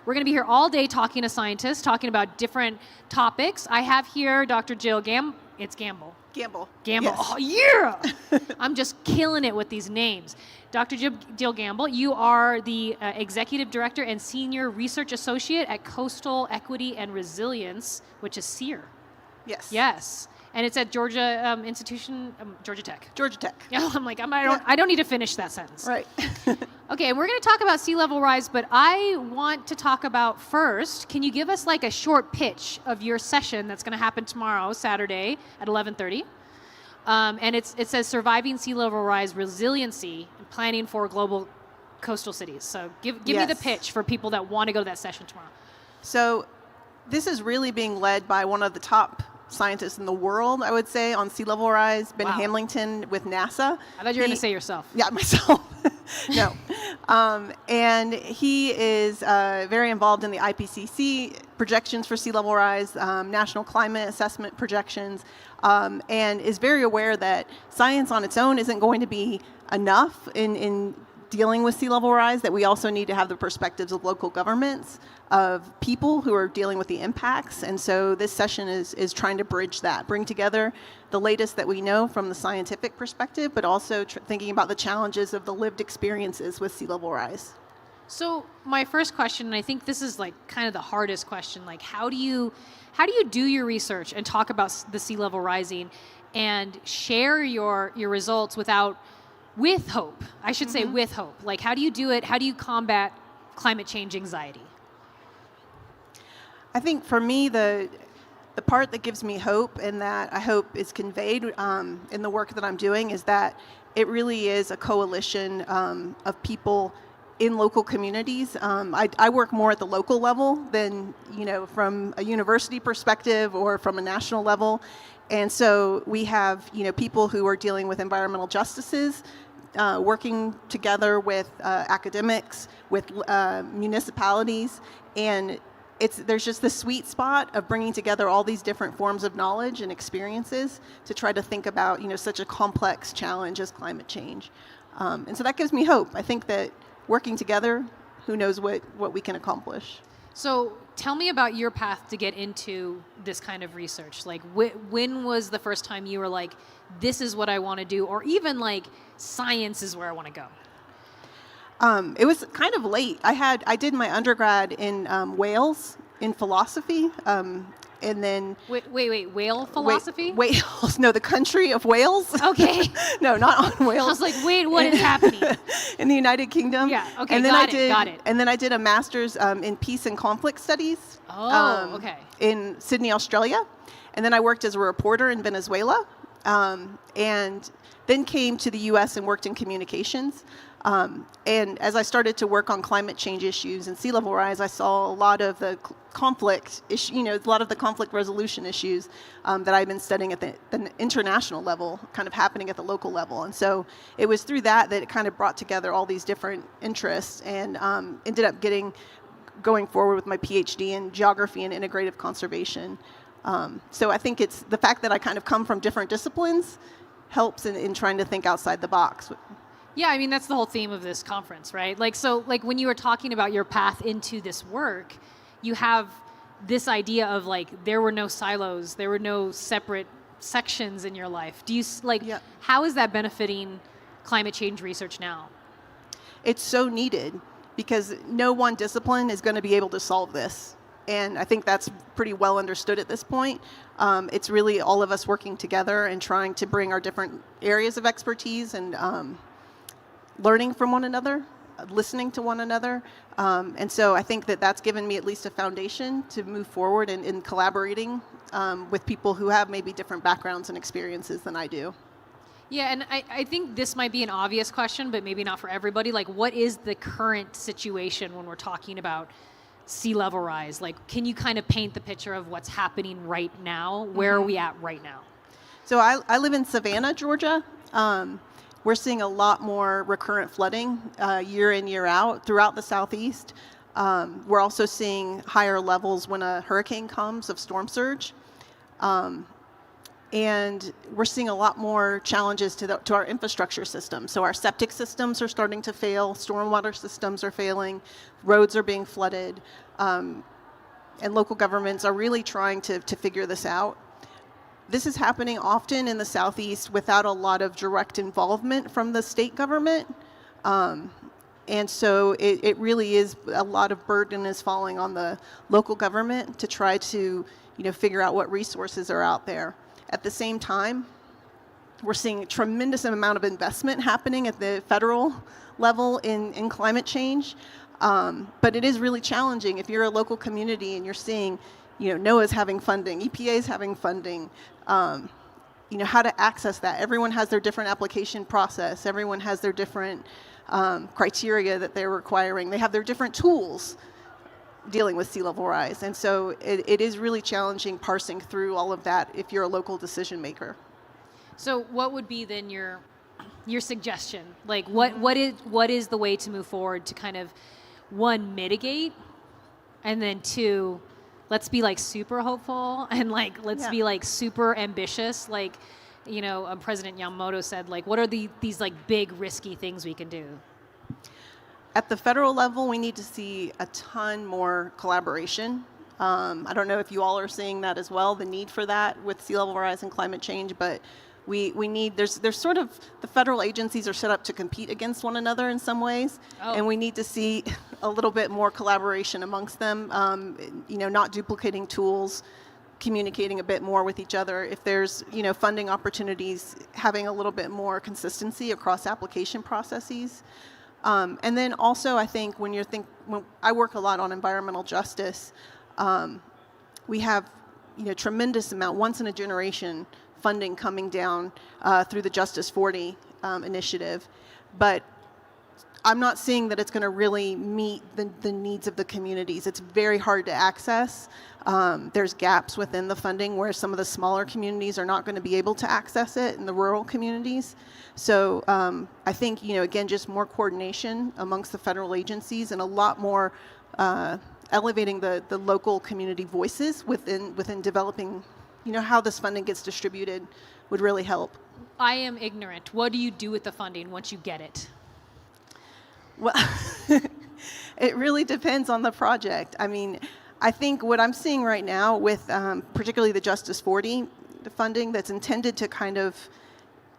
We're going to be here all day talking to scientists, talking about different topics. I have here Dr. Jill Gambill. Gambill. Gambill. Yes. Oh, yeah! I'm just killing it with these names. Dr. Jill Gambill, you are the Executive Director and Senior Research Associate at Coastal Equity and Resilience, which is SEER. Yes. Yes. And it's at Georgia Georgia Tech. Georgia Tech. Yeah, I'm like, I don't need to finish that sentence. Right. Okay, and we're going to talk about sea level rise, but I want to talk about first, can you give us like a short pitch of your session that's going to happen tomorrow, Saturday at 11:30? And it says Surviving Sea Level Rise Resiliency and Planning for Global Coastal Cities. So give me the pitch for people that want to go to that session tomorrow. So this is really being led by one of the top scientists in the world, I would say, on sea level rise, Ben Hamilton with NASA. I thought you were going to say yourself. Yeah, myself. No. And he is very involved in the IPCC projections for sea level rise, national climate assessment projections, and is very aware that science on its own isn't going to be enough in dealing with sea level rise, that we also need to have the perspectives of local governments, of people who are dealing with the impacts. And so this session is trying to bridge that, bring together the latest that we know from the scientific perspective, but also thinking about the challenges of the lived experiences with sea level rise. So my first question, and I think this is like kind of the hardest question, like how do you do your research and talk about the sea level rising and share your results with hope? I should say with hope. Like how do you do it? How do you combat climate change anxiety? I think for me, the part that gives me hope, and that I hope is conveyed in the work that I'm doing, is that it really is a coalition of people in local communities. I work more at the local level than from a university perspective or from a national level, and so we have people who are dealing with environmental justices, working together with academics, with municipalities, and there's just the sweet spot of bringing together all these different forms of knowledge and experiences to try to think about such a complex challenge as climate change, and so that gives me hope. I think that working together, who knows what we can accomplish. So tell me about your path to get into this kind of research. Like when was the first time you were like, this is what I want to do, or even like science is where I want to go? It was kind of late. I did my undergrad in Wales in philosophy, and then wait, whale philosophy? Wales, no, the country of Wales. Okay. No, not on Wales. I was like, wait, what is happening? In the United Kingdom. Yeah. Okay. And then got it. And then I did a master's in peace and conflict studies. Oh, okay. In Sydney, Australia, and then I worked as a reporter in Venezuela, and then came to the U.S. and worked in communications. And as I started to work on climate change issues and sea level rise, I saw a lot of the conflict a lot of the conflict resolution issues that I've been studying at the international level, kind of happening at the local level. And so it was through that it kind of brought together all these different interests, and ended up going forward with my PhD in geography and integrative conservation. So I think it's the fact that I kind of come from different disciplines helps in trying to think outside the box. Yeah, I mean, that's the whole theme of this conference, right? Like when you were talking about your path into this work, you have this idea of like, there were no silos, there were no separate sections in your life. Do you How is that benefiting climate change research now? It's so needed, because no one discipline is going to be able to solve this. And I think that's pretty well understood at this point. It's really all of us working together and trying to bring our different areas of expertise and learning from one another, listening to one another. And so I think that's given me at least a foundation to move forward in collaborating with people who have maybe different backgrounds and experiences than I do. Yeah, and I think this might be an obvious question, but maybe not for everybody. Like, what is the current situation when we're talking about sea level rise? Like, can you kind of paint the picture of what's happening right now? Where are we at right now? So I live in Savannah, Georgia. We're seeing a lot more recurrent flooding year in, year out throughout the Southeast. We're also seeing higher levels when a hurricane comes of storm surge. And we're seeing a lot more challenges to our infrastructure system. So our septic systems are starting to fail, stormwater systems are failing, roads are being flooded, and local governments are really trying to figure this out. This is happening often in the Southeast without a lot of direct involvement from the state government. And so it really is, a lot of burden is falling on the local government to try to figure out what resources are out there. At the same time, we're seeing a tremendous amount of investment happening at the federal level in climate change. But it is really challenging if you're a local community and you're seeing, NOAA's having funding, EPA's having funding, how to access that. Everyone has their different application process. Everyone has their different criteria that they're requiring. They have their different tools dealing with sea level rise. And so it is really challenging parsing through all of that if you're a local decision maker. So what would be then your suggestion? Like what is the way to move forward to kind of, one, mitigate, and then two, let's be like super hopeful and like let's be like super ambitious, like President Yamamoto said, like what are these like big risky things we can do? At the federal level, we need to see a ton more collaboration. I don't know if you all are seeing that as well, the need for that with sea level rise and climate change, but we need, there's sort of, the federal agencies are set up to compete against one another in some ways, and we need to see a little bit more collaboration amongst them, not duplicating tools, communicating a bit more with each other. If there's, funding opportunities, having a little bit more consistency across application processes. And then also, I think when I work a lot on environmental justice, we have, tremendous amount, once in a generation funding coming down through the Justice 40 initiative, but I'm not seeing that it's going to really meet the needs of the communities. It's very hard to access. There's gaps within the funding where some of the smaller communities are not going to be able to access it in the rural communities. So I think, again, just more coordination amongst the federal agencies and a lot more elevating the local community voices within developing, how this funding gets distributed would really help. I am ignorant. What do you do with the funding once you get it? Well, it really depends on the project. I mean, I think what I'm seeing right now with particularly the Justice 40 funding that's intended to kind of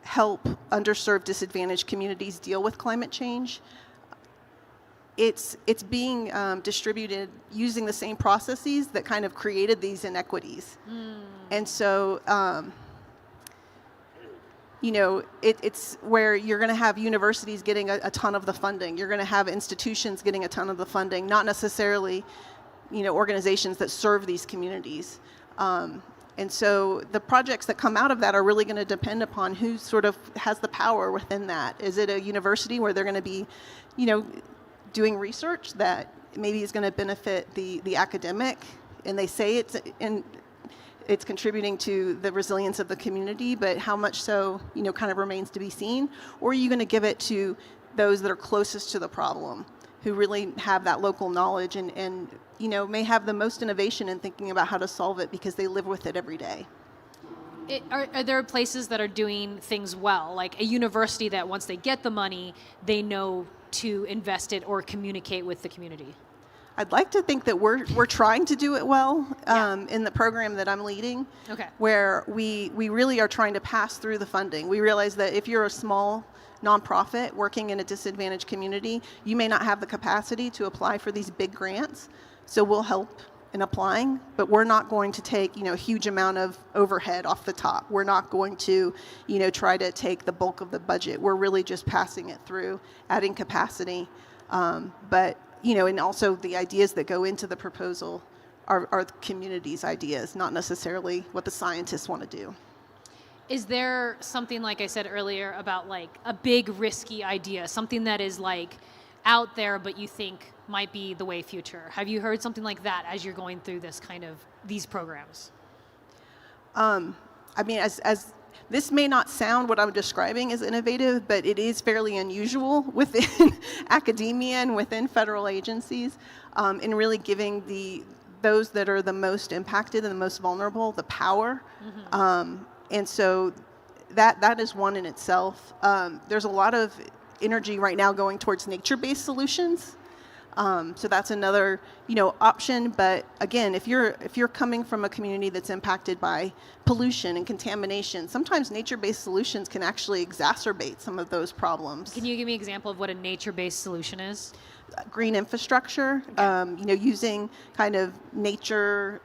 help underserved, disadvantaged communities deal with climate change, it's being distributed using the same processes that kind of created these inequities. And so, it's where you're going to have universities getting a ton of the funding. You're going to have institutions getting a ton of the funding, not necessarily, organizations that serve these communities. And so the projects that come out of that are really going to depend upon who sort of has the power within that. Is it a university where they're going to be, doing research that maybe is going to benefit the academic, and they say it's contributing to the resilience of the community, but how much so, kind of remains to be seen? Or are you going to give it to those that are closest to the problem, who really have that local knowledge and may have the most innovation in thinking about how to solve it because they live with it every day? Are there places that are doing things well, like a university that once they get the money, they know to invest it or communicate with the community? I'd like to think that we're trying to do it well in the program that I'm leading, where we really are trying to pass through the funding. We realize that if you're a small nonprofit working in a disadvantaged community, you may not have the capacity to apply for these big grants. So we'll help in applying, but we're not going to take, a huge amount of overhead off the top. We're not going to, try to take the bulk of the budget. We're really just passing it through, adding capacity. But, and also the ideas that go into the proposal are the community's ideas, not necessarily what the scientists want to do. Is there something, like I said earlier, about like a big risky idea, something that is like out there but you think might be the way future? Have you heard something like that as you're going through this kind of these programs? I mean, as this may not sound what I'm describing as innovative, but it is fairly unusual within academia and within federal agencies in really giving those that are the most impacted and the most vulnerable the power And so that is one in itself. There's a lot of energy right now going towards nature-based solutions. So that's another, option. But again, if you're coming from a community that's impacted by pollution and contamination, sometimes nature-based solutions can actually exacerbate some of those problems. Can you give me an example of what a nature-based solution is? Green infrastructure, using kind of nature,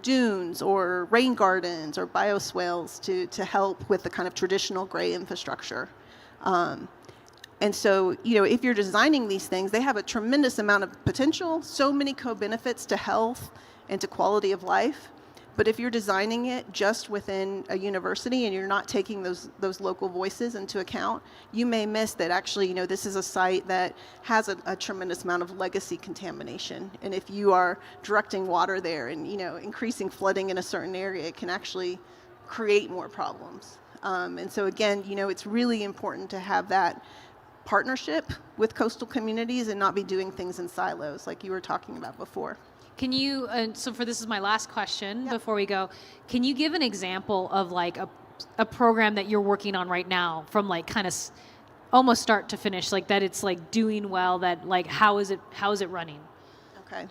dunes or rain gardens or bioswales to help with the kind of traditional gray infrastructure. And so, if you're designing these things, they have a tremendous amount of potential, so many co-benefits to health and to quality of life. But if you're designing it just within a university and you're not taking those local voices into account, you may miss that actually, this is a site that has a tremendous amount of legacy contamination. And if you are directing water there and, increasing flooding in a certain area, it can actually create more problems. And so again, it's really important to have that partnership with coastal communities and not be doing things in silos like you were talking about before. Can you, so for this is my last question before we go, can you give an example of like a program that you're working on right now from like kind of almost start to finish, like that it's like doing well, that like how is it running? Okay.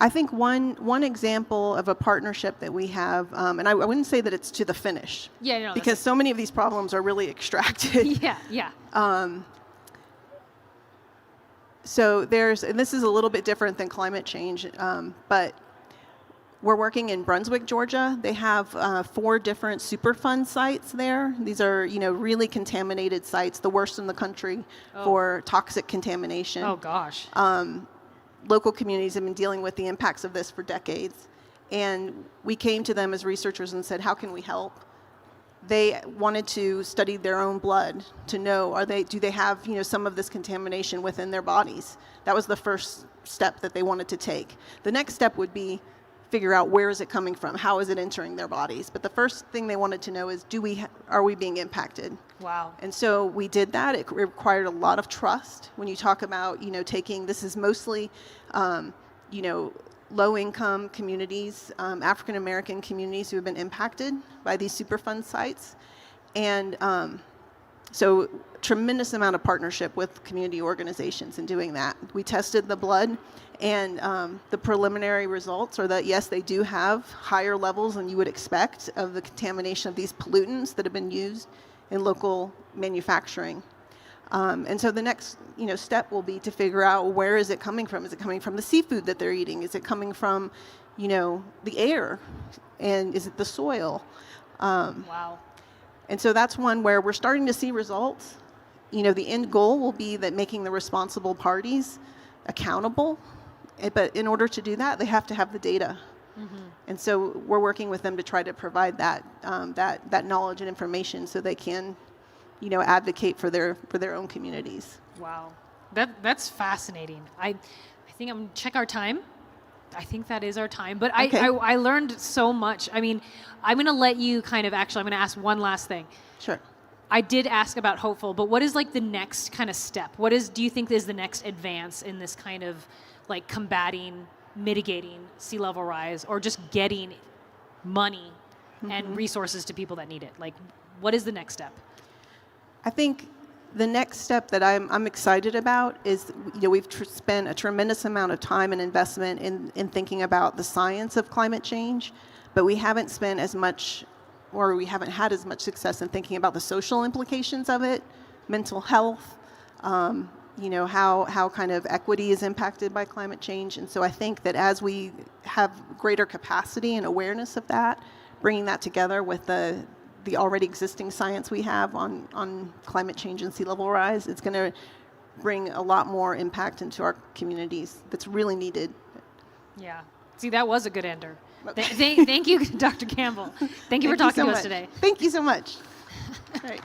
I think one example of a partnership that we have, and I wouldn't say that it's to the finish. Yeah, no. Because so many of these problems are really extracted. Yeah. So and this is a little bit different than climate change, but we're working in Brunswick, Georgia. They have 4 different Superfund sites there. These are, really contaminated sites, the worst in the country for toxic contamination. Oh gosh. Local communities have been dealing with the impacts of this for decades. And we came to them as researchers and said, how can we help? They wanted to study their own blood to know, do they have, some of this contamination within their bodies? That was the first step that they wanted to take. The next step would be figure out where is it coming from? How is it entering their bodies? But the first thing they wanted to know is, are we being impacted? Wow. And so we did that. It required a lot of trust. When you talk about, this is mostly, low-income communities, African-American communities who have been impacted by these Superfund sites. And so tremendous amount of partnership with community organizations in doing that. We tested the blood, and the preliminary results are that, yes, they do have higher levels than you would expect of the contamination of these pollutants that have been used in local manufacturing. And so the next, step will be to figure out, where is it coming from? Is it coming from the seafood that they're eating? Is it coming from, the air? And is it the soil? Wow. And so that's one where we're starting to see results. The end goal will be that making the responsible parties accountable. But in order to do that, they have to have the data. Mm-hmm. And so we're working with them to try to provide that knowledge and information so they can, advocate for their own communities. Wow, that's fascinating. I think I'm gonna check our time. I think that is our time. But okay. I learned so much. I mean, I'm gonna let you I'm gonna ask one last thing. Sure. I did ask about hopeful, but what is like the next kind of step? Do you think is the next advance in this kind of like combating, mitigating sea level rise, or just getting money and resources to people that need it? Like, what is the next step? I think the next step that I'm excited about is, we've spent a tremendous amount of time and investment in thinking about the science of climate change, but we haven't spent as much, or we haven't had as much success in thinking about the social implications of it, mental health, how kind of equity is impacted by climate change. And so I think that as we have greater capacity and awareness of that, bringing that together with the already existing science we have on climate change and sea level rise, it's going to bring a lot more impact into our communities that's really needed. Yeah. See, that was a good ender. Thank you, Dr. Gambill. Thank you for talking to us today. Thank you so much. All right.